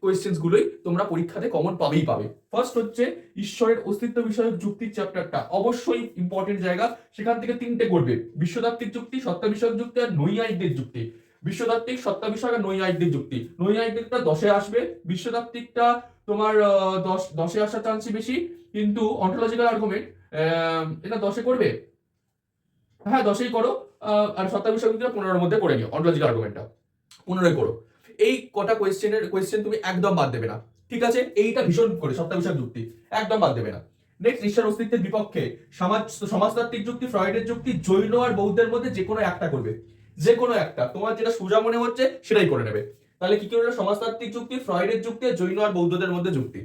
Questions গুলোই তোমরা পরীক্ষাতে কমন পাবেই পাবে। ফার্স্ট হচ্ছে ঈশ্বরের অস্তিত্ব বিষয়ক যুক্তির চ্যাপ্টারটা অবশ্যই ইম্পর্টেন্ট জায়গা, সেখান থেকে 3টে করবে, বিশ্বতাত্ত্বিক যুক্তি, সত্তা বিষয়ক যুক্তি আর নৈয়ায়িকদের যুক্তি। বিশ্বতাত্ত্বিক, সত্তা বিষয়ক আর নৈয়ায়িকদের যুক্তি। নৈয়ায়িকদেরটা 10-এ আসবে, বিশ্বতাত্ত্বিকটা তোমার 10-এ আসার চান্সই বেশি, কিন্তু অন্টোলজিক্যাল আর্গুমেন্ট এটা 10-এ করবে, হ্যাঁ 10-এই করো। আর সত্তা বিষয়ক যুক্তিটা 15-এর মধ্যে করে নিও, অন্টোলজিক্যাল আর্গুমেন্টটা 15-এ করো। এই কটা কোয়েশ্চেন তুমি একদম বাদ দেবে না, ঠিক আছে? এইটা ভীষণ করে সত্তা বিষয়ক যুক্তি একদম বাদ দেবে না। নেক্সট, ঈশ্বর অস্তিত্বের বিপক্ষে সমাজতাত্ত্বিক যুক্তি, ফ্রয়েডের যুক্তি, জৈন আর বৌদ্ধের মধ্যে যে কোনো একটা করবে, যে কোনো একটা, তোমার যেটা সোজা মনে হচ্ছে সেটাই করে নেবে। তাহলে কি করবে? সমাজতাত্ত্বিক যুক্তি, ফ্রয়েডের যুক্তি, জৈন আর বৌদ্ধদের মধ্যে যুক্তি,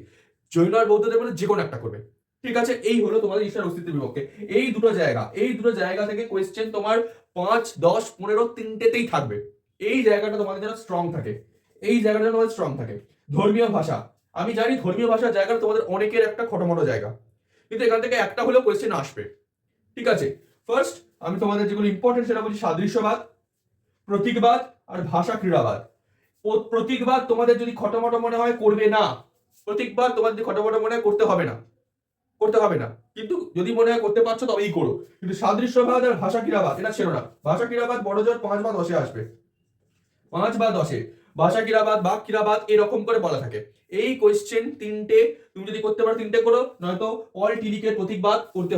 জৈন আর বৌদ্ধদের মধ্যে যে কোনো একটা করবে, ঠিক আছে? এই হলো তোমাদের ঈশ্বর অস্তিত্বের বিপক্ষে। এই দুটো জায়গা থেকে কোয়েশ্চেন তোমার 5, 10, 15 তিনটেতেই থাকবে। এই জায়গাটা তোমাদের যেন স্ট্রং থাকে, এই জায়গাটা তোমাদের স্ট্রং থাকে। ধর্মীয় ভাষা, আমি জানি ধর্মীয় ভাষার জায়গাটা তোমাদের অনেকের একটা খটোমটো জায়গা, কিন্তু এখান থেকে একটা হলেও কোয়েশ্চেন আসবে, ঠিক আছে? ফার্স্ট আমি তোমাদের যেগুলো ইম্পর্টেন্ট সেটা বলছি, সাদৃশ্যবাদ, প্রতীকবাদ আর ভাষা ক্রীড়াবাদ। প্রতীকবাদ তোমাদের যদি খটোমটো মনে হয় করবে না, প্রতীকবাদ তোমাদের যদি খটোমটো মনে হয় করতে হবে না, কিন্তু যদি মনে হয় করতে পারছো তবেই করো। কিন্তু সাদৃশ্যবাদ আর ভাষা ক্রীড়াবাদ এটা ছিল না। ভাষা ক্রীড়াবাদ বড় জোর 5 বা 10-এ আসবে, 5 বা 10-এ। ভাষা ক্রীড়াবাদ, বাক ক্রীড়াবাদ এরকম করে বলা থাকে। এই কোয়েশ্চেন 3টে তুমি যদি করতে পারো 3টে করো, নয়তো অল টিলিকের প্রতীকবাদ করতে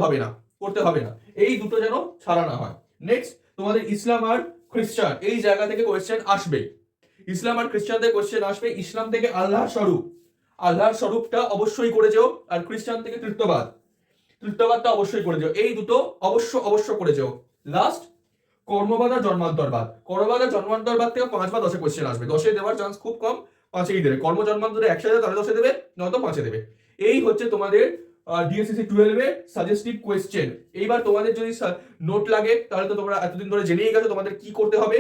হবে না। এই দুটো যেন ছাড়া না হয়। নেক্সট, তোমাদের ইসলাম আর খ্রিস্টান, এই জায়গা থেকে কোয়েশ্চেন আসবে। ইসলাম আর খ্রিস্টানদের কোয়েশ্চেন আসবে। ইসলাম থেকে আল্লাহর স্বরূপটা অবশ্যই করে যেও, আর খ্রিস্টান থেকে তৃতীয়বাদটা অবশ্যই করে যেও। এই দুটো অবশ্য করে যেও। লাস্ট, কর্মবাদ আর জন্মান্তরবাদ থেকে 5 বা 10-এ কোয়েশ্চেন আসবে। 10-এ দেওয়ার চান্স খুব কম, 5-এই দেবে। কর্ম জন্মান্তরে একসাথে তাহলে 10-এ দেবে, নয়তো 5-এ দেবে। এই হচ্ছে তোমাদের ডিএসসিসি 12-এ সাজেস্টিভ কোয়েশ্চেন। এইবার তোমাদের যদি নোট লাগে তাহলে তো তোমরা এতদিন ধরে জেনেই গেছো তোমাদের কি করতে হবে।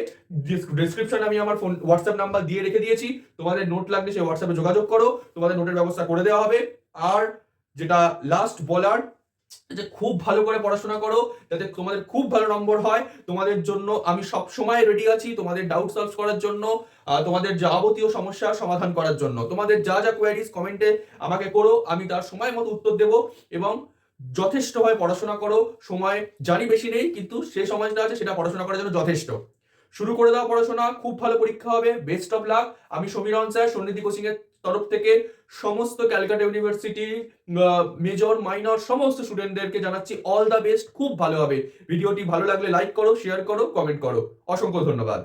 ডেসক্রিপশনে আমি আমার হোয়াটসঅ্যাপ নাম্বার দিয়ে রেখে দিয়েছি, তোমাদের নোট লাগলে সেই হোয়াটসঅ্যাপে যোগাযোগ করো, তোমাদের নোটের ব্যবস্থা করে দেওয়া হবে। আর যেটা লাস্ট বলার, যে খুব ভালো করে পড়াশোনা করো, যাতে তোমাদের খুব ভালো নম্বর হয়। তোমাদের জন্য আমি সব সময় রেডি আছি, তোমাদের ডাউট সলভ করার জন্য, তোমাদের যাবতীয় সমস্যার সমাধান করার জন্য। তোমাদের যা কোয়ারিজ কমেন্টে আমাকে করো, আমি তার সময় মতো উত্তর দেব। এবং যথেষ্টভাবে পড়াশোনা করো। সময় জানি বেশি নেই, কিন্তু সে সময়টা আছে সেটা পড়াশোনা করার জন্য যথেষ্ট। শুরু করে দাও পড়াশোনা, খুব ভালো পরীক্ষা হবে। Best of luck. আমি সমীরণ স্যার, সন্নিধি কোচিং এর তরফ থেকে সমস্ত ক্যালকাটা ইউনিভার্সিটি মেজর মাইনর সমস্ত স্টুডেন্টদেরকে জানাচ্ছি অল দ্য বেস্ট। খুব ভালো হবে। ভিডিওটি ভালো লাগলে লাইক করো, শেয়ার করো, কমেন্ট করো। অসংখ্য ধন্যবাদ।